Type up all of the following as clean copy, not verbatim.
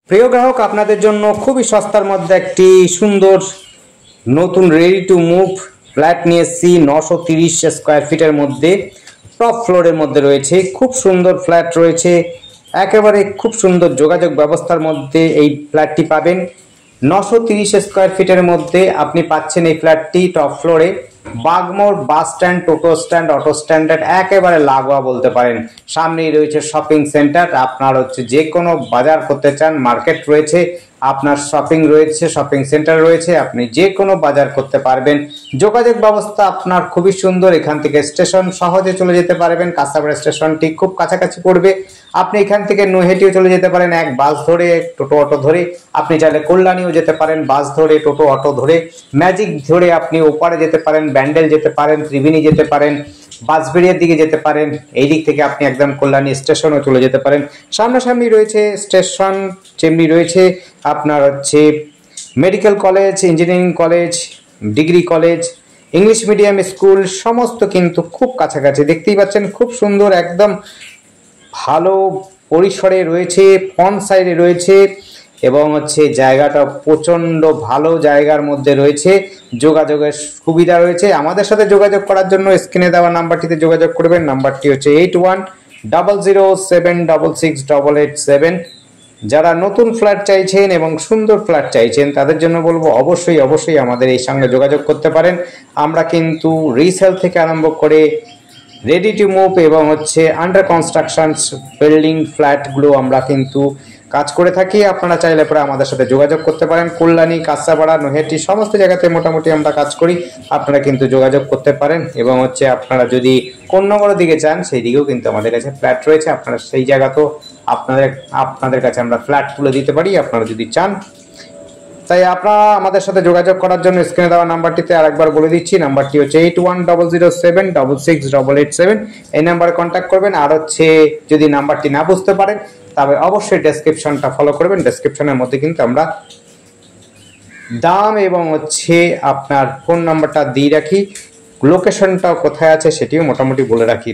প্রিয় গ্রাহক, আপনাদের জন্য খুবই সস্তার মধ্যে একটি সুন্দর নতুন রেডি টু মুভ ফ্ল্যাট নিয়ে এসেছি। 930 স্কোয়ার ফিটের মধ্যে টপ ফ্লোরের মধ্যে রয়েছে। খুব সুন্দর ফ্ল্যাট রয়েছে, একেবারে খুব সুন্দর যোগাযোগ ব্যবস্থার মধ্যে এই ফ্ল্যাটটি পাবেন। 930 স্কোয়ার ফিটের মধ্যে আপনি পাচ্ছেন এই ফ্ল্যাটটি টপ ফ্লোরে। বাগমোড় বাস স্ট্যান্ড, টোটো স্ট্যান্ড, অটো স্ট্যান্ডার্ড একেবারে লাগোয়া বলতে পারেন। সামনেই রয়েছে শপিং সেন্টার। আপনার যে কোনো বাজার করতে চান, মার্কেট রয়েছে, আপনার শপিং রয়েছে, শপিং সেন্টার রয়েছে, আপনি যে কোনো বাজার করতে পারবেন। যোগাযোগ ব্যবস্থা আপনার খুবই সুন্দর। এখান থেকে স্টেশন সহজে চলে যেতে পারবেন। কাঁচাপাড়া স্টেশনটি খুব কাছাকাছি পড়বে। আপনি এখান থেকে নৈহাটিও চলে যেতে পারেন, এক বাস ধরে, এক টোটো অটো ধরে। আপনি চাইলে কল্যাণীও যেতে পারেন, বাস ধরে, টোটো অটো ধরে। ম্যাজিক ধরে আপনি ওপারে যেতে পারেন, ব্যান্ডেল যেতে পারেন, ত্রিবেণী যেতে পারেন, বাঁশবেড়িয়ার দিকে যেতে পারেন। এই দিক থেকে আপনি একদম কল্যাণী স্টেশনও চলে যেতে পারেন। সামনাসামনি রয়েছে স্টেশন, যেমনি রয়েছে আপনার medical college, engineering college, degree college, English medium school সমস্ত কিন্তু খুব কাছাকাছি। দেখতেই পাচ্ছেন খুব সুন্দর, একদম ভালো পরিসরে রয়েছে, ফ্রন্ট সাইডে রয়েছে এবং জায়গাটা প্রচণ্ড ভালো জায়গার মধ্যে রয়েছে। যোগাযোগের সুবিধা রয়েছে। আমাদের সাথে যোগাযোগ করার জন্য স্ক্রিনে দেওয়া নাম্বারটিতে যোগাযোগ করবেন। নাম্বারটি 810006668887। যারা নতুন ফ্ল্যাট চাইছেন এবং সুন্দর ফ্ল্যাট চাইছেন তাদের জন্য বলবো অবশ্যই আমাদের এই সঙ্গে যোগাযোগ করতে পারেন। আমরা কিন্তু রিসেল থেকে আরম্ভ করে রেডি টু মুভ এবং আন্ডার কনস্ট্রাকশন বিল্ডিং ফ্ল্যাটগুলো আমরা কিন্তু কাজ করে থাকি। আপনারা চাইলে পরে আমাদের সাথে যোগাযোগ করতে পারেন। কল্যাণী, কাঁচাপাড়া, নৈহাটি সমস্ত জায়গাতে মোটামুটি আমরা কাজ করি। আপনারা কিন্তু যোগাযোগ করতে পারেন এবং আপনারা যদি কোন্নগরের দিকে চান সেই দিকেও কিন্তু আমাদের কাছে ফ্ল্যাট রয়েছে। আপনারা সেই জায়গাতেও আপনাদের কাছে আমরা ফ্ল্যাট তুলে দিতে পারি আপনারা যদি চান। তাই আপনারা আমাদের সাথে যোগাযোগ করার জন্য স্ক্রিনে দেওয়া নাম্বারটিতে আরেকবার বলে দিচ্ছি, নাম্বারটি 8100766887। এই নাম্বারে কন্ট্যাক্ট করবেন। আর যদি নাম্বারটি না বুঝতে পারেন তবে অবশ্যই ডেসক্রিপশনটা ফলো করবেন। ডেসক্রিপশনের মধ্যে কিন্তু আমরা দাম এবং আপনার ফোন নাম্বারটা দিয়ে রাখি, লোকেশনটা কোথায় আছে সেটিও মোটামুটি বলে রাখি।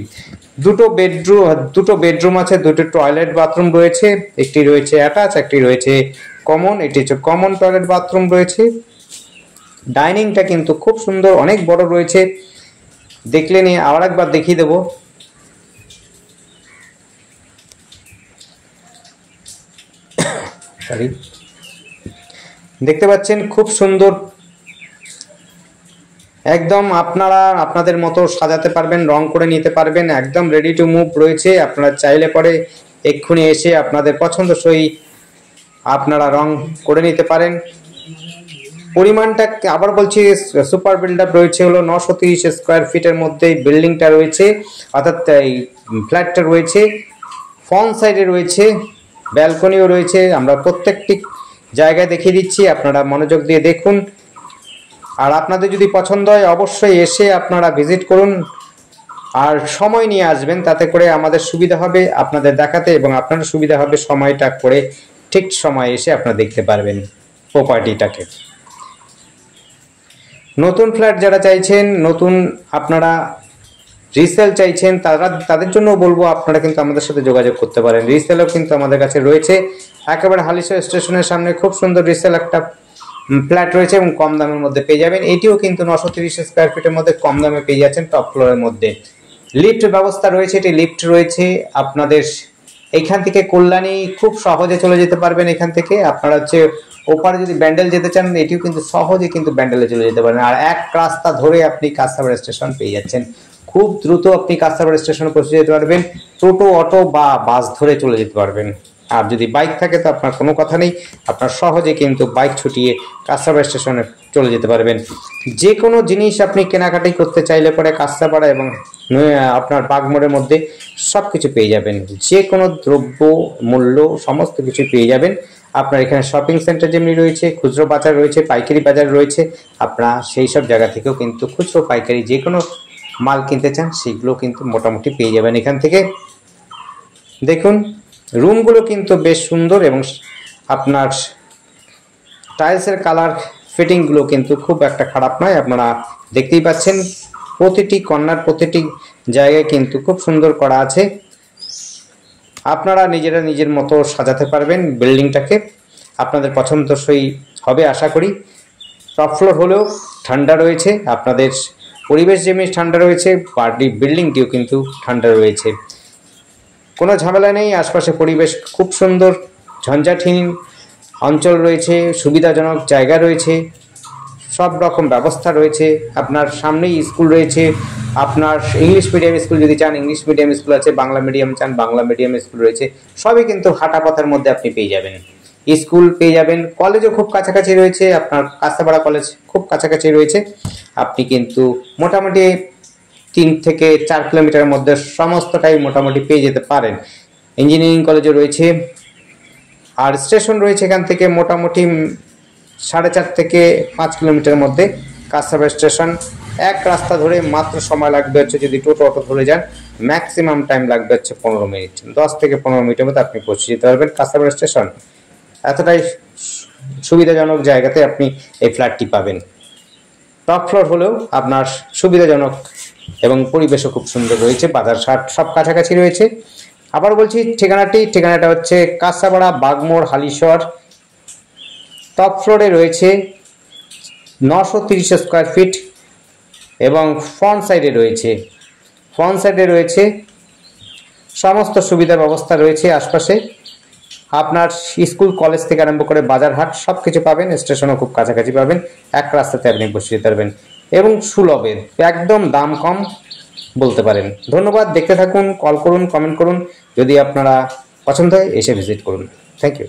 দুটো বেডরুম আছে, দুটো টয়লেট বাথরুম রয়েছে। একটি রয়েছে অ্যাটাচ, একটি রয়েছে কমন। এটি কমন টয়লেট বাথরুম রয়েছে। ডাইনিংটা কিন্তু খুব সুন্দর, অনেক বড় রয়েছে। দেখলে নিয়ে আবার একবার দেখিয়ে দেবো। দেখতে পাচ্ছেন খুব সুন্দর, একদম আপনারা আপনাদের মতো সাজাতে পারবেন, রং করে নিতে পারবেন। একদম রেডি টু মুভ রয়েছে। আপনারা চাইলে পরে এক্ষুনি এসে আপনাদের পছন্দসই আপনারা রং করে নিতে পারেন। পরিমাণটা আবার বলছি, সুপার বিল্ড আপ রয়েছে হলো 930 স্কোয়ার ফিটের মধ্যে বিল্ডিংটা রয়েছে, অর্থাৎ এই ফ্ল্যাটটা রয়েছে। ফ্রন্ট সাইডে রয়েছে, ব্যালকনিও রয়েছে। আমরা প্রত্যেকটি জায়গায় দেখিয়ে দিচ্ছি, আপনারা মনোযোগ দিয়ে দেখুন। আর আপনাদের যদি পছন্দ হয় অবশ্যই এসে আপনারা ভিজিট করুন আর সময় নিয়ে আসবেন, তাতে করে আমাদের সুবিধা হবে আপনাদের দেখাতে এবং আপনার সুবিধা হবে সময়টা করে ঠিক সময় এসে আপনারা দেখতে পারবেন প্রপার্টিটাকে। নতুন ফ্ল্যাট যারা চাইছেন, নতুন আপনারা রিসেল চাইছেন, তাদের জন্য বলবো আপনারা কিন্তু আমাদের সাথে যোগাযোগ করতে পারেন। রিসেলও কিন্তু আমাদের কাছে রয়েছে। একেবারে হালিশহর স্টেশনের সামনে খুব সুন্দর রিসেল একটা ফ্ল্যাট রয়েছে এবং কম দামের মধ্যে পেয়ে যাবেন। এটিও কিন্তু 930 স্কোয়ার ফিটের মধ্যে কম দামে পেয়ে যাচ্ছেন টপ ফ্লোরের মধ্যে। লিফট ব্যবস্থা রয়েছে, এটি লিফট রয়েছে। আপনাদের এখান থেকে কল্যাণী খুব সহজে চলে যেতে পারবেন। এখান থেকে আপনারা ওপারে যদি ব্যান্ডেল যেতে চান এটিও কিন্তু সহজে কিন্তু ব্যান্ডেলে চলে যেতে পারেন। আর এক রাস্তা ধরে আপনি কাঁচাপাড়া স্টেশন পেয়ে যাচ্ছেন। খুব দ্রুত আপনি কাঁচাপাড়া স্টেশনে পৌঁছে যেতে পারবেন। টোটো, অটো বা বাস ধরে চলে যেতে পারবেন। আর যদি বাইক থাকে তো আপনার কোনো কথা নেই, আপনার সহজে কিন্তু বাইক ছুটিয়ে কাঁচাপাড়া স্টেশনে চলে যেতে পারবেন। যে কোনো জিনিস আপনি কেনাকাটি করতে চাইলে পরে কাঁচাপাড়া এবং আপনার বাগমোড়ের মধ্যে সব কিছু পেয়ে যাবেন। যে কোনো দ্রব্য মূল্য সমস্ত কিছু পেয়ে যাবেন। আপনার এখানে শপিং সেন্টার যেমনি রয়েছে, খুচরো বাজার রয়েছে, পাইকারি বাজার রয়েছে। আপনারা সেই সব জায়গা থেকেও কিন্তু খুচরো পাইকারি যে কোনো মাল কিনতে চান সেগুলো কিন্তু মোটামুটি পেয়ে যাবেন এখান থেকে। দেখুন রুমগুলো কিন্তু বেশ সুন্দর এবং আপনার টাইলসের কালার ফিটিংগুলো কিন্তু খুব একটা খারাপ নয়। আপনারা দেখতেই পাচ্ছেন প্রতিটি কর্নার, প্রতিটি জায়গায় কিন্তু খুব সুন্দর করা আছে। আপনারা নিজেরা নিজের মতো সাজাতে পারবেন বিল্ডিংটাকে। আপনাদের পছন্দসই হবে আশা করি। টপ ফ্লোর হলেও ঠান্ডা রয়েছে, আপনাদের পরিবেশ যেমনি ঠান্ডা রয়েছে, বাড়ির বিল্ডিংটিও কিন্তু ঠান্ডা রয়েছে। কোনো ঝামেলা নেই, আশপাশে পরিবেশ খুব সুন্দর, ঝঞ্ঝাটহীন অঞ্চল রয়েছে, সুবিধাজনক জায়গা রয়েছে, সব রকম ব্যবস্থা রয়েছে। আপনার সামনেই স্কুল রয়েছে, আপনার ইংলিশ মিডিয়াম স্কুল যদি চান ইংলিশ মিডিয়াম স্কুল আছে, বাংলা মিডিয়াম চান বাংলা মিডিয়াম স্কুল রয়েছে, সবই কিন্তু হাঁটা পথের মধ্যে আপনি পেয়ে যাবেন। স্কুল পেয়ে যাবেন, কলেজও খুব কাছাকাছি রয়েছে, আপনার কাস্তাপাড়া কলেজ খুব কাছাকাছি রয়েছে। আপনি কিন্তু মোটামুটি 3 থেকে 4 কিলোমিটারের মধ্যে সমস্তটাই মোটামুটি পেয়ে যেতে পারেন। ইঞ্জিনিয়ারিং কলেজও রয়েছে, আর স্টেশন রয়েছে এখান থেকে মোটামুটি 4.5 থেকে 5 কিলোমিটারের মধ্যে কাস্তাপাড়া স্টেশন। এক রাস্তা ধরে মাত্র সময় লাগবে হচ্ছে, যদি টোটো অটো ধরে যান ম্যাক্সিমাম টাইম লাগবে হচ্ছে 15 মিনিট, 10 থেকে 15 মিনিটের মধ্যে আপনি পৌঁছে যেতে পারবেন কাস্তাপাড়া স্টেশন। এতটাই সুবিধাজনক জায়গাতে আপনি এই ফ্ল্যাটটি পাবেন। টপ ফ্লোর হলেও আপনার সুবিধাজনক এবং পরিবেশও খুব সুন্দর রয়েছে, বাজার ঘাট সব কাছাকাছি রয়েছে। আবার বলছি ঠিকানাটা হচ্ছে কাস্তাপাড়া বাগমোড় হালিশহর। টপ ফ্লোরে রয়েছে 930 স্কোয়ার ফিট এবং ফ্রন্ট সাইডে রয়েছে সমস্ত সুবিধা ব্যবস্থা রয়েছে আশপাশে। আপনার স্কুল কলেজ থেকে আরম্ভ করে বাজারহাট সব কিছু পাবেন, স্টেশনও খুব কাছাকাছি পাবেন, এক রাস্তাতে আপনি বসে যেতে পারবেন এবং সুলভে একদম দাম কম বলতে পারেন। ধন্যবাদ, দেখতে থাকুন, কল করুন, কমেন্ট করুন, যদি আপনারা পছন্দ হয় এসে ভিজিট করুন। Thank you.